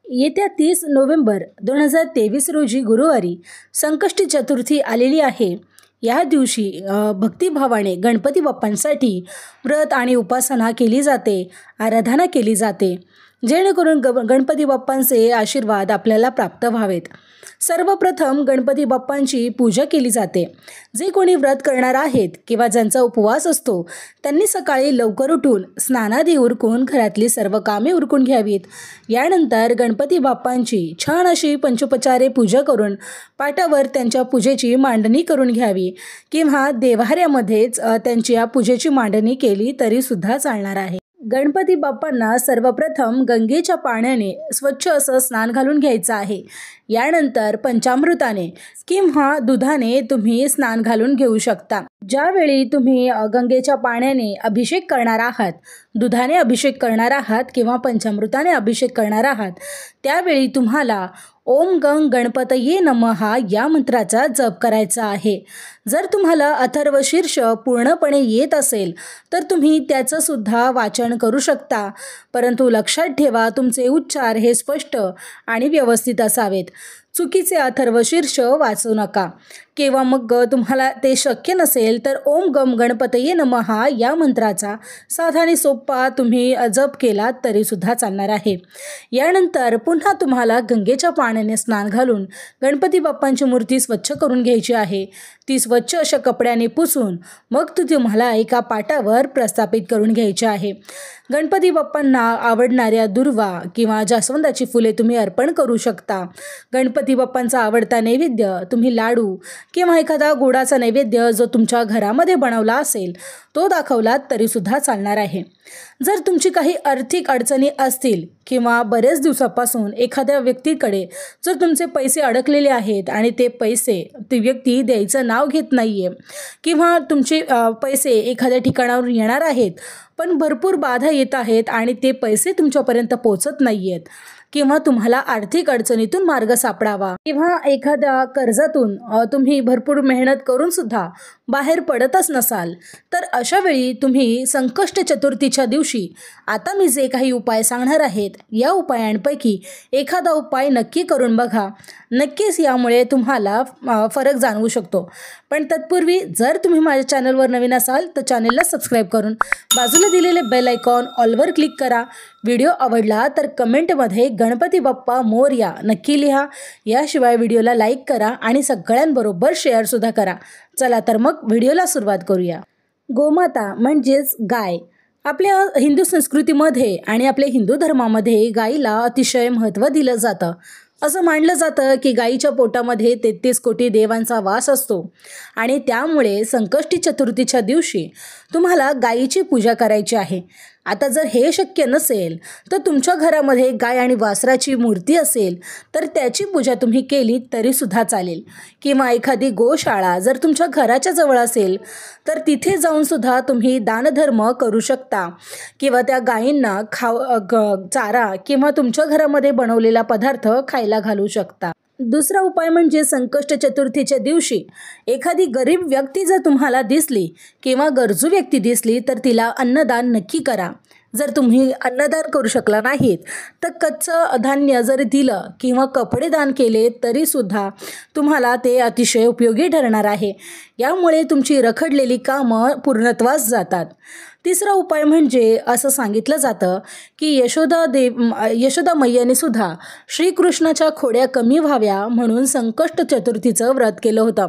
येत्या 30 नोव्हेंबर 2023 रोजी गुरुवारी संकष्टी चतुर्थी आलेली आहे। या दिवशी भक्तिभावाने गणपती बाप्पांसाठी व्रत आणि उपासना केली जाते, आराधना केली जाते, जेणेकरून गणपती बाप्पांचे आशीर्वाद आपल्याला प्राप्त व्हावेत। सर्वप्रथम गणपती बाप्पांची पूजा केली जाते। जे कोणी व्रत करणार आहेत किंवा ज्यांचा उपवास असतो त्यांनी सकाळी लवकर उठून स्नानादी उरकून घरातली सर्व कामे उरकून घ्यावीत। यानंतर गणपती बाप्पांची छान अशी पंचोपचारे पूजा करून पाटावर त्यांच्या पूजेची मांडणी करून घ्यावी किंवा देव्हाऱ्यामध्येच त्यांची या पूजेची मांडणी केली तरी सुद्धा चालणार आहे। गणपती बाप्पांना सर्वप्रथम गंगेच्या पाण्याने स्वच्छ असं स्नान घालून घ्यायचं आहे। यानंतर पंचामृताने किंवा दुधाने तुम्ही स्नान घालून घेऊ शकता। ज्यावेळी तुम्ही गंगेच्या पाण्याने अभिषेक करणार आहात, दुधाने अभिषेक करणार आहात किंवा पंचामृताने अभिषेक करणार आहात, त्यावेळी तुम्हाला ओम गंग गणपतये नमः या मंत्राचा जप करायचा आहे। जर तुम्हाला अथर्वशीर्ष पूर्णपणे येत असेल तर तुम्ही त्याचं सुद्धा वाचन करू शकता, परंतु लक्षात ठेवा तुमचे उच्चार हे स्पष्ट आणि व्यवस्थित असावेत। चुकीचे अथर्वशीर्ष वाचू नका। किंवा मग तुम्हाला ते शक्य नसेल तर ओम गम गणपतये नमः या मंत्राचा साधा आणि सोपा तुम्ही जप केलात तरी सुद्धा चालणार आहे। यानंतर पुन्हा तुम्हाला गंगेच्या पाण्याने स्नान घालून गणपती बाप्पांची मूर्ती स्वच्छ करून घ्यायची आहे। ती स्वच्छ अशा कपड्याने पुसून मग तुम्हाला एका पाटावर प्रस्थापित करून घ्यायचे आहे। गणपती बाप्पांना आवडणाऱ्या दुर्वा किंवा जास्वंदाची फुले तुम्ही अर्पण करू शकता। गणपती बाप्पांचा आवडता नैवेद्य तुम्ही लाडू किंवा एखादा गोडाचा नैवेद्य जो तुमच्या घरामध्ये बनवला असेल तो दाखवलात तरी सुद्धा चालणार आहे। जर तुमची काही आर्थिक अडचणी असतील किंवा बरेच दिवसापासून एखाद्या व्यक्तीकडे जर तुमचे पैसे अडकलेले आहेत आणि ते पैसे ती व्यक्ती द्यायचं नाव घेत नाहीये किंवा तुमचे पैसे एखाद्या ठिकाणावरून येणार आहेत पण भरपूर बाधा येत आहेत आणि ते पैसे तुमच्यापर्यंत पोहोचत नाहीयेत किंवा तुम्हाला आर्थिक अडचणीतून मार्ग सापडावा किंवा एखाद्या कर्जातून तुम्ही भरपूर मेहनत करून सुद्धा बाहेर पडतच नसाल तर अशा वेळी तुम्ही संकष्ट चतुर्थीच्या दिवशी आता मी जे काही उपाय सांगणार आहेत या उपायांपैकी एखादा उपाय नक्की करून बघा। नक्कीच यामुळे तुम्हाला फरक जाणवू शकतो। पण तत्पूर्वी जर तुम्ही माझ्या चॅनलवर नवीन असाल तर चॅनलला सबस्क्राईब करून बाजूला दिलेले बेल आयकॉन ऑलवर क्लिक करा। व्हिडिओ आवडला तर कमेंटमध्ये गणपती बाप्पा मोरया नक्की लिहा। याशिवाय व्हिडिओला लाईक करा आणि सगळ्यांबरोबर शेअरसुद्धा करा। चला तर मग व्हिडिओला सुरुवात करूया। गोमाता म्हणजेच गाय आपल्या हिंदू संस्कृतीमध्ये आणि आपल्या हिंदू धर्मामध्ये गायीला अतिशय महत्त्व दिलं जातं। असं मानलं जातं की गायीच्या पोटामध्ये 33 कोटी देवांचा वास असतो आणि त्यामुळे संकष्टी चतुर्थीच्या दिवशी तुम्हाला गायीची पूजा करायची आहे। आता जर हे शक्य नसेल तर तुमच्या घरामध्ये गाय आणि वासराची मूर्ती असेल तर त्याची पूजा तुम्ही केली तरी सुद्धा चालेल किंवा एखादी गोशाळा जर तुमच्या घराच्या जवळ असेल तर तिथे जाऊन सुद्धा तुम्ही दानधर्म करू शकता किंवा त्या गायींना चारा किंवा तुमच्या घरामध्ये बनवलेला पदार्थ खायला घालू शकता। दुसरा उपाय म्हणजे संकष्ट चतुर्थीच्या दिवशी एखादी गरीब व्यक्ती जर तुम्हाला दिसली किंवा गरजू व्यक्ती दिसली तर तिला अन्नदान नक्की करा। जर तुम्ही अन्नदान करू शकला नाहीत तर कच्चं धान्य जरी दिलं किंवा कपडे दान केले तरी सुद्धा तुम्हाला ते अतिशय उपयोगी ठरणार आहे। यामुळे तुमची रखडलेली कामं पूर्णत्वास जातात। तिसरा उपाय म्हणजे असं सांगितलं जातं की यशोदा मैयाने सुद्धा श्रीकृष्णाच्या खोड्या कमी व्हाव्या म्हणून संकष्ट चतुर्थीचं व्रत केलं होतं।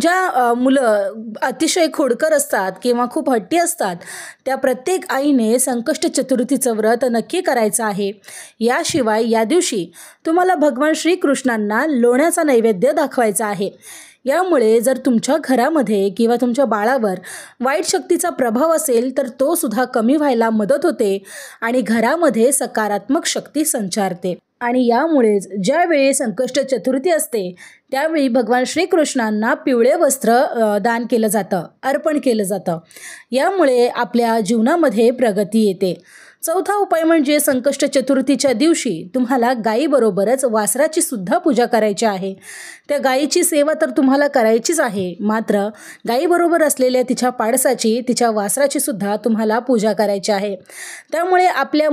ज्या मुलं अतिशय खोडकर असतात किंवा खूप हट्टी असतात त्या प्रत्येक आईने संकष्ट चतुर्थीचं व्रत नक्की करायचं आहे। याशिवाय या दिवशी तुम्हाला भगवान श्रीकृष्णांना लोण्याचा नैवेद्य दाखवायचा आहे। यामुळे जर तुमच्या घरामध्ये किंवा तुमच्या बाळावर वाईट शक्तीचा प्रभाव असेल तर तो सुद्धा कमी व्हायला मदत होते आणि घरामध्ये सकारात्मक शक्ती संचारते। आणि यामुळेच ज्यावेळी संकष्ट चतुर्थी असते त्यावेळी भगवान श्रीकृष्णांना पिवळे वस्त्र दान केलं जातं, अर्पण केलं जातं। यामुळे आपल्या जीवनामध्ये प्रगती येते। चौथा उपाय म्हणजे संकष्ट चतुर्थीच्या दिवशी तुम्हाला गायीबरोबरच वासराची सुद्धा पूजा करायची आहे। त्या गायीची सेवा तर तुम्हाला करायचीच आहे, मात्र गायीबरोबर असलेल्या तिच्या पाडसाची, तिच्या वासराची सुद्धा तुम्हाला पूजा करायची आहे। त्यामुळे आपल्या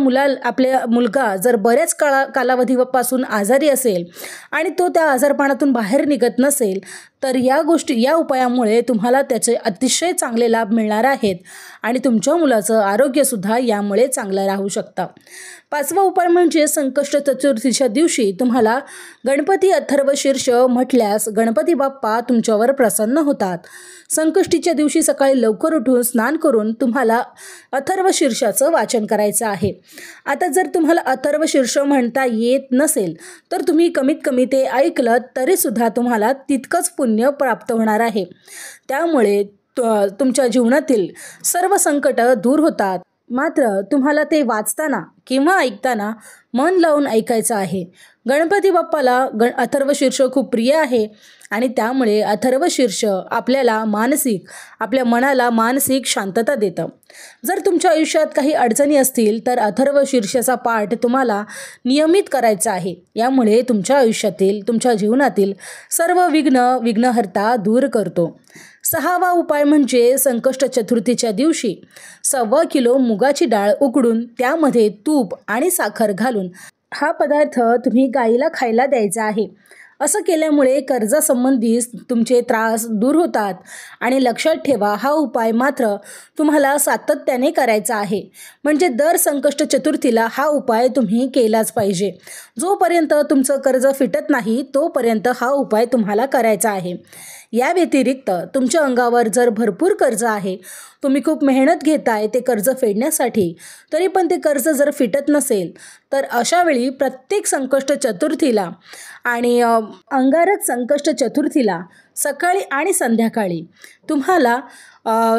मुलगा जर बऱ्याच कालावधीपासून आजारी असेल आणि तो त्या आजारपणातून बाहेर निघत नसेल तर या उपायामुळे तुम्हाला त्याचे अतिशय चांगले लाभ मिळणार आहेत आणि तुमच्या मुलाचं आरोग्यसुद्धा यामुळे चांगलं राहू शकतं। पाचवा उपाय म्हणजे संकष्ट चतुर्थीच्या दिवशी तुम्हाला गणपती अथर्वशीर्ष म्हटल्यास गणपती बाप्पा तुमच्यावर प्रसन्न होतात। संकष्टीच्या दिवशी सकाळी लवकर उठून स्नान करून तुम्हाला अथर्वशीर्षाचं वाचन करायचं आहे। आता जर तुम्हाला अथर्वशीर्ष म्हणता येत नसेल तर तुम्ही कमीत कमी ते ऐकलं तरीसुद्धा तुम्हाला तितकंच पुण्य प्राप्त होणार आहे। त्यामुळे तुमच्या जीवनातील सर्व संकट दूर होतात। मात्र तुम्हाला ते वाचताना किंवा ऐकताना मन लावून ऐकायचं आहे। गणपती बाप्पाला अथर्वशीर्ष खूप प्रिय आहे आणि त्यामुळे अथर्वशीर्ष आपल्या मनाला मानसिक शांतता देतं। जर तुमच्या आयुष्यात काही अडचणी असतील तर अथर्वशीर्षाचा पाठ तुम्हाला नियमित करायचा आहे। यामुळे तुमच्या आयुष्यातील, तुमच्या जीवनातील सर्व विघ्नहर्ता दूर करतो। सहावा उपाय म्हणजे संकष्ट चतुर्थीच्या दिवशी 1.25 किलो मुगाची डाळ उकडून त्यामध्ये तूप आणि साखर घालून हा पदार्थ तुम्ही गाईला खायला द्यायचा आहे। असं केल्यामुळे कर्जासंबंधी तुमचे त्रास दूर होतात आणि लक्षात ठेवा, हा उपाय मात्र तुम्हाला सातत्याने करायचा आहे। म्हणजे दर संकष्ट चतुर्थीला हा उपाय तुम्ही केलाच पाहिजे। जोपर्यंत तुमचं कर्ज फिटत नाही तोपर्यंत हा उपाय तुम्हाला करायचा आहे। या व्यतिरिक्त तुमच्या अंगावर जर भरपूर कर्ज आहे, तुम्ही खूप मेहनत घेताय ते कर्ज फेडण्यासाठी, तरी पण ते कर्ज जर फिटत नसेल तर अशा वेळी प्रत्येक संकष्ट चतुर्थीला आणि अंगारक संकष्ट चतुर्थीला सकाळी आणि संध्याकाळी तुम्हाला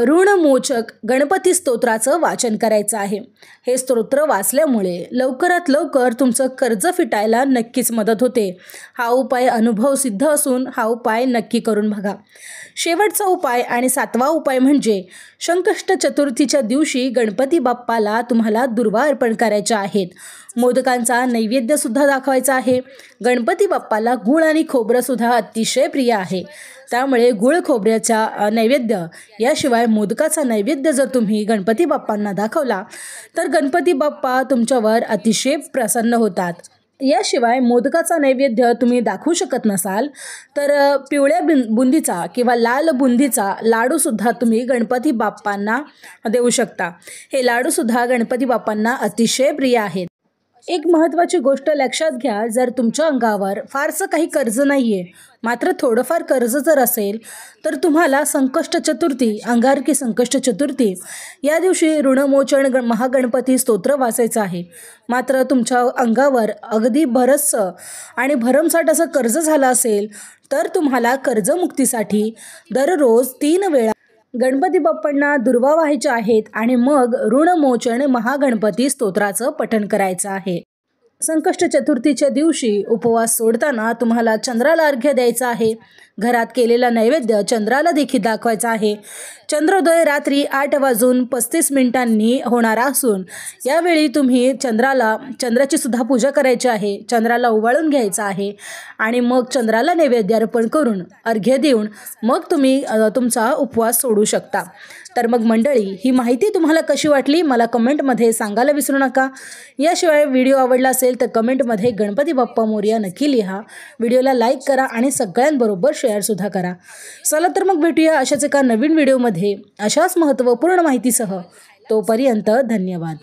ऋणमोचक गणपती स्तोत्राचं वाचन करायचं आहे। हे स्तोत्र वाचल्यामुळे लवकरात लवकर तुमचं कर्ज फिटायला नक्कीच मदत होते। हा उपाय अनुभव सिद्ध असून हा उपाय नक्की करून बघा। शेवटचा उपाय आणि सातवा उपाय म्हणजे संकष्ट चतुर्थीच्या दिवशी गणपती बाप्पाला तुम्हाला दुर्वा अर्पण करायच्या आहेत। मोदकांचा नैवेद्यसुद्धा दाखवायचा आहे। गणपती बाप्पाला गूळ आणि खोबरंसुद्धा अतिशय प्रिय आहे। त्यामुळे गूळ खोबऱ्याचा नैवेद्य याशिवाय मोदकाचा नैवेद्य जर तुम्ही गणपती बाप्पांना दाखवला तर गणपती बाप्पा तुमच्यावर अतिशय प्रसन्न होतात। याशिवाय मोदकाचा नैवेद्य तुम्ही दाखवू शकत नसाल तर पिवळ्या बुंदीचा किंवा लाल बुंदीचा लाडूसुद्धा तुम्ही गणपती बाप्पांना देऊ शकता। हे लाडूसुद्धा गणपती बाप्पांना अतिशय प्रिय आहेत। एक महत्त्वाची गोष्ट लक्षात घ्या, जर तुमच्या अंगावर फारसं काही कर्ज नाही आहे, मात्र थोडंफार कर्ज जर असेल तर तुम्हाला संकष्ट चतुर्थी, अंगारकी संकष्ट चतुर्थी या दिवशी ऋणमोचन महागणपती स्तोत्र वाचायचं आहे। मात्र तुमच्या अंगावर अगदी बरंचसं आणि भरमसाठ असं कर्ज झालं असेल तर तुम्हाला कर्जमुक्तीसाठी दररोज 3 वेळा गणपती बाप्पांना दुर्वा वाहायच्या आहेत आणि मग ऋणमोचन महागणपती स्तोत्राचं पठण करायचं आहे। संकष्ट चतुर्थीच्या दिवशी उपवास सोडताना तुम्हाला चंद्राला अर्घ्य द्यायचा आहे। घरात केलेला नैवेद्य चंद्राला देखील दाखवायचा आहे। चंद्रोदय रात्री 8:35 होणारा असून यावेळी तुम्ही चंद्राची सुद्धा पूजा करायची आहे। चंद्राला ओवाळून घ्यायचं आहे आणि मग चंद्राला नैवेद्य अर्पण करून अर्घ्य देऊन मग तुम्ही तुमचा उपवास सोडू शकता। तर मग मंडळी, ही माहिती तुम्हाला कशी वाटली मला कमेंटमध्ये सांगायला विसरू नका। याशिवाय व्हिडिओ आवडला असेल तर कमेंटमध्ये गणपती बाप्पा मोरया नक्की लिहा। व्हिडिओला लाईक करा आणि सगळ्यांबरोबर शेअरसुद्धा करा। चला तर मग भेटूया अशाच एका नवीन व्हिडिओमध्ये अशाच महत्त्वपूर्ण माहितीसह। तोपर्यंत धन्यवाद।